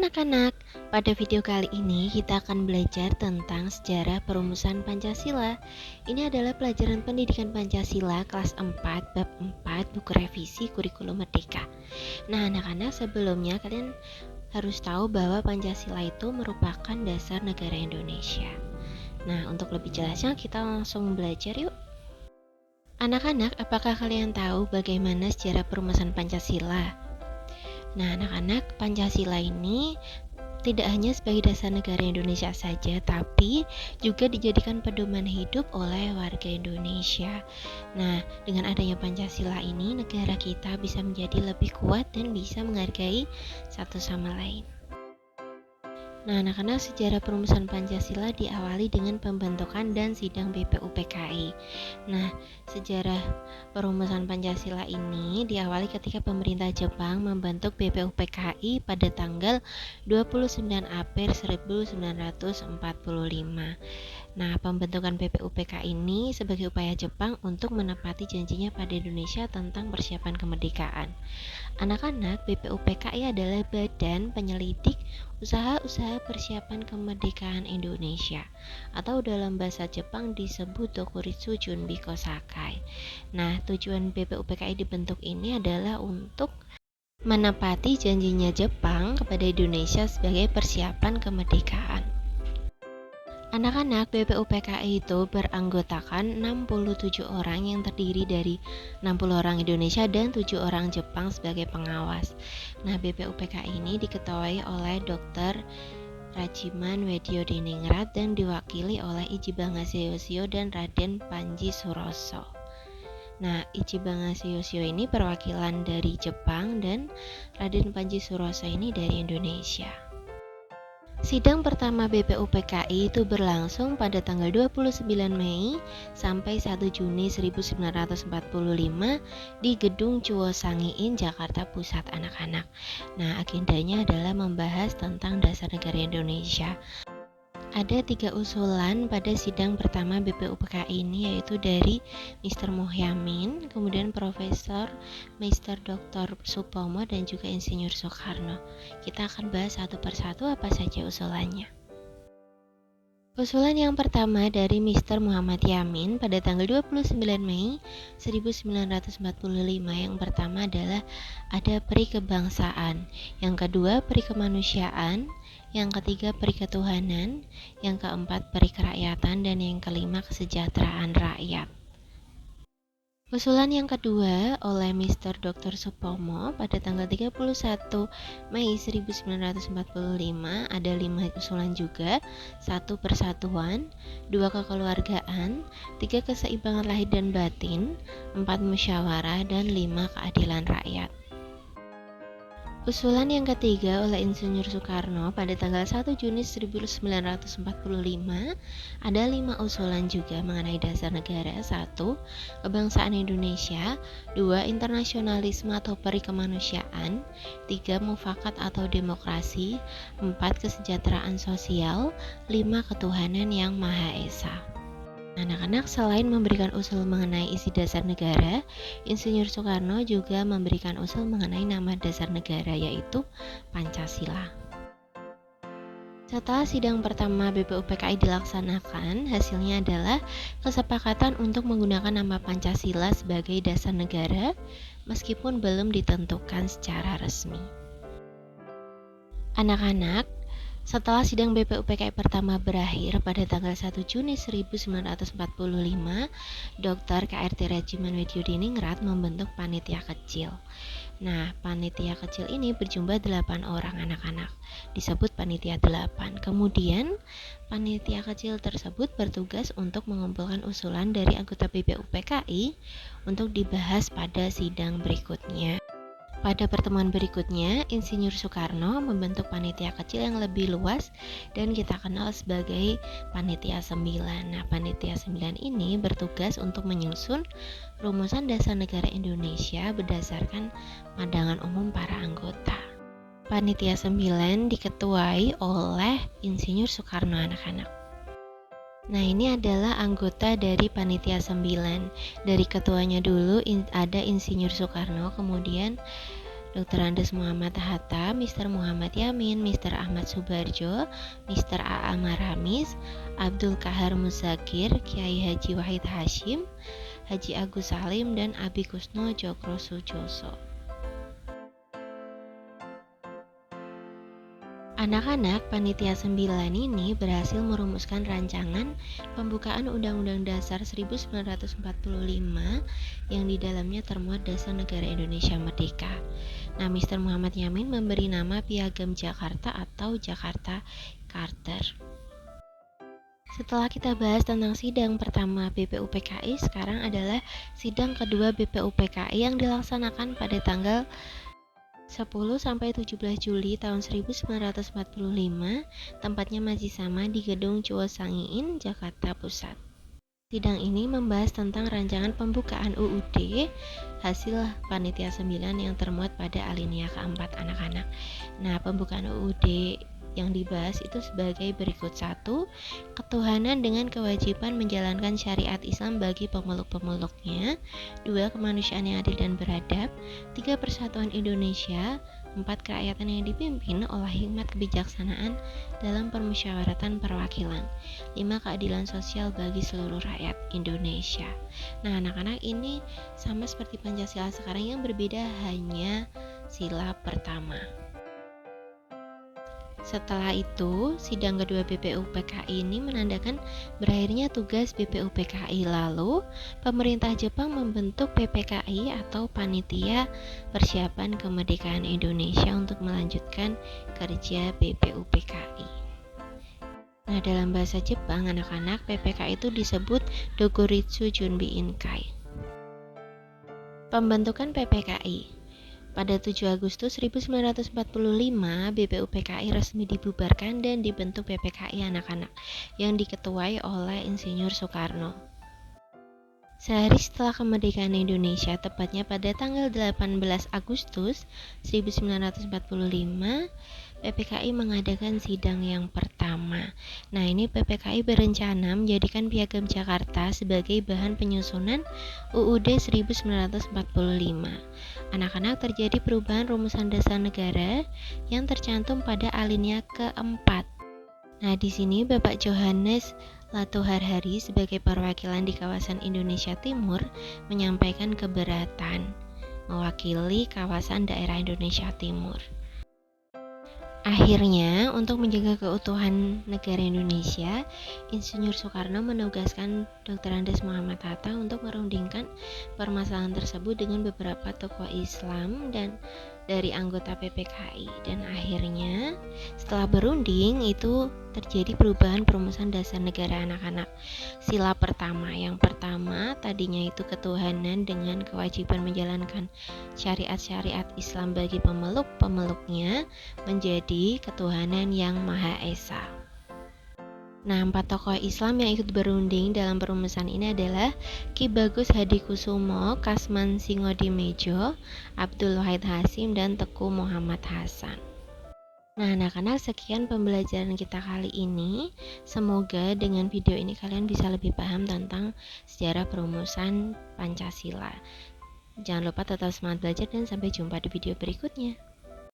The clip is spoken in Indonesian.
anak-anak, pada video kali ini kita akan belajar tentang sejarah perumusan Pancasila. Ini adalah pelajaran pendidikan Pancasila kelas 4 bab 4 buku revisi kurikulum merdeka. Nah anak-anak, sebelumnya kalian harus tahu bahwa Pancasila itu merupakan dasar negara Indonesia. Nah untuk lebih jelasnya kita langsung belajar yuk. Anak-anak, apakah kalian tahu bagaimana sejarah perumusan Pancasila? Nah anak-anak, Pancasila ini tidak hanya sebagai dasar negara Indonesia saja, tapi juga dijadikan pedoman hidup oleh warga Indonesia. Nah, dengan adanya Pancasila ini, negara kita bisa menjadi lebih kuat dan bisa menghargai satu sama lain. Nah, anak-anak, sejarah perumusan Pancasila diawali dengan pembentukan dan sidang BPUPKI. Nah, sejarah perumusan Pancasila ini diawali ketika pemerintah Jepang membentuk BPUPKI pada tanggal 29 April 1945. Nah, pembentukan BPUPKI ini sebagai upaya Jepang untuk menepati janjinya pada Indonesia tentang persiapan kemerdekaan. Anak-anak, BPUPKI adalah badan penyelidik usaha-usaha persiapan kemerdekaan Indonesia, atau dalam bahasa Jepang disebut Dokuritsu Junbi Kosakai. Nah, tujuan BPUPKI dibentuk ini adalah untuk menepati janjinya Jepang kepada Indonesia sebagai persiapan kemerdekaan. Anak-anak, BPUPKI itu beranggotakan 67 orang yang terdiri dari 60 orang Indonesia dan 7 orang Jepang sebagai pengawas. Nah, BPUPKI ini diketuai oleh Dr. Rajiman Weddiodiningrat dan diwakili oleh Ichibangase Yoshio dan Raden Panji Suroso. Nah, Ichibangase Yoshio ini perwakilan dari Jepang dan Raden Panji Suroso ini dari Indonesia. Sidang pertama BPUPKI itu berlangsung pada tanggal 29 Mei sampai 1 Juni 1945 di Gedung Chuo Sangiin, Jakarta Pusat anak-anak. Nah, agendanya adalah membahas tentang dasar negara Indonesia. Ada 3 usulan pada sidang pertama BPUPKI ini, yaitu dari Mr. Muhyamin, kemudian Profesor Mr. Dr. Supomo, dan juga Insinyur Soekarno. Kita akan bahas satu persatu apa saja usulannya. Usulan yang pertama dari Mr. Muhammad Yamin pada tanggal 29 Mei 1945 yang pertama adalah ada peri kebangsaan, yang kedua peri kemanusiaan, yang ketiga peri ketuhanan, yang keempat peri kerakyatan, dan yang kelima kesejahteraan rakyat. Usulan yang kedua oleh Mr. Dr. Supomo pada tanggal 31 Mei 1945 ada 5 usulan juga: 1 persatuan, 2 kekeluargaan, 3 keseimbangan lahir dan batin, 4 musyawarah, dan 5 keadilan rakyat. Usulan yang ketiga oleh Insinyur Soekarno pada tanggal 1 Juni 1945 ada 5 usulan juga mengenai dasar negara. 1. Kebangsaan Indonesia, 2. Internasionalisme atau peri kemanusiaan, 3. Mufakat atau demokrasi, 4. Kesejahteraan sosial, 5. Ketuhanan yang Maha Esa. Anak-anak, selain memberikan usul mengenai isi dasar negara, Insinyur Soekarno juga memberikan usul mengenai nama dasar negara, yaitu Pancasila. Setelah sidang pertama BPUPKI dilaksanakan, hasilnya adalah kesepakatan untuk menggunakan nama Pancasila sebagai dasar negara, meskipun belum ditentukan secara resmi. Anak-anak, setelah sidang BPUPKI pertama berakhir pada tanggal 1 Juni 1945, Dr. KRT Rajiman Weddiodiningrat membentuk panitia kecil. Nah, panitia kecil ini berjumlah 8 orang anak-anak, disebut panitia 8. Kemudian, panitia kecil tersebut bertugas untuk mengumpulkan usulan dari anggota BPUPKI untuk dibahas pada sidang berikutnya. Pada pertemuan berikutnya, Insinyur Soekarno membentuk panitia kecil yang lebih luas dan kita kenal sebagai Panitia 9. Nah, Panitia 9 ini bertugas untuk menyusun rumusan dasar negara Indonesia berdasarkan pandangan umum para anggota. Panitia 9 diketuai oleh Insinyur Soekarno anak-anak. Nah, ini adalah anggota dari Panitia 9. Dari ketuanya dulu ada Insinyur Soekarno, kemudian Dr. Andes Muhammad Hatta, Mr. Muhammad Yamin, Mr. Ahmad Subarjo, Mr. A.A. Maramis, Abdul Kahar Muzakir, Kiai Haji Wahid Hashim, Haji Agus Salim, dan Abi Kusno Jokro Sujoso. Anak-anak Panitia 9 ini berhasil merumuskan rancangan pembukaan Undang-Undang Dasar 1945 yang di dalamnya termuat Dasar Negara Indonesia Merdeka. Nah, Mr. Muhammad Yamin memberi nama Piagam Jakarta atau Jakarta Charter. Setelah kita bahas tentang sidang pertama BPUPKI, sekarang adalah sidang kedua BPUPKI yang dilaksanakan pada tanggal 10-17 Juli tahun 1945, tempatnya masih sama di Gedung Chuo Sangiin, Jakarta Pusat. Sidang ini membahas tentang rancangan pembukaan UUD hasil Panitia 9 yang termuat pada alinea keempat anak-anak. Nah, pembukaan UUD yang dibahas itu sebagai berikut: 1. Ketuhanan dengan kewajiban menjalankan syariat Islam bagi pemeluk-pemeluknya. 2. Kemanusiaan yang adil dan beradab. 3. Persatuan Indonesia. 4. Kerakyatan yang dipimpin oleh hikmat kebijaksanaan dalam permusyawaratan perwakilan. 5. Keadilan sosial bagi seluruh rakyat Indonesia. Nah, anak-anak, ini sama seperti Pancasila sekarang, yang berbeda hanya sila pertama. Setelah itu, sidang kedua BPUPKI ini menandakan berakhirnya tugas BPUPKI. Lalu, pemerintah Jepang membentuk PPKI atau Panitia Persiapan Kemerdekaan Indonesia untuk melanjutkan kerja BPUPKI. Nah, dalam bahasa Jepang, anak-anak, PPKI itu disebut Dokuritsu Junbi Inkai. Pembentukan PPKI. Pada 7 Agustus 1945, BPUPKI resmi dibubarkan dan dibentuk PPKI anak-anak yang diketuai oleh Insinyur Soekarno. Sehari setelah kemerdekaan Indonesia, tepatnya pada tanggal 18 Agustus 1945, PPKI mengadakan sidang yang pertama. Nah, ini PPKI berencana menjadikan Piagam Jakarta sebagai bahan penyusunan UUD 1945. Anak-anak, terjadi perubahan rumusan dasar negara yang tercantum pada alinea keempat. Nah, di sini Bapak Johannes Latoharhari sebagai perwakilan di kawasan Indonesia Timur menyampaikan keberatan mewakili kawasan daerah Indonesia Timur. Akhirnya, untuk menjaga keutuhan negara Indonesia, Insinyur Soekarno menugaskan Dr. Andes Muhammad Hatta untuk merundingkan permasalahan tersebut dengan beberapa tokoh Islam dan dari anggota PPKI. Dan akhirnya, setelah berunding, itu terjadi perubahan perumusan dasar negara anak-anak. Sila pertama, yang pertama tadinya itu ketuhanan dengan kewajiban menjalankan syariat-syariat Islam bagi pemeluk-pemeluknya, menjadi ketuhanan yang Maha Esa. Nah, 4 tokoh Islam yang ikut berunding dalam perumusan ini adalah Ki Bagus Hadikusumo, Kasman Singodimejo, Abdul Wahid Hashim, dan Teku Muhammad Hasan. Nah, anak-anak, sekian pembelajaran kita kali ini. Semoga dengan video ini kalian bisa lebih paham tentang sejarah perumusan Pancasila. Jangan lupa tetap semangat belajar dan sampai jumpa di video berikutnya.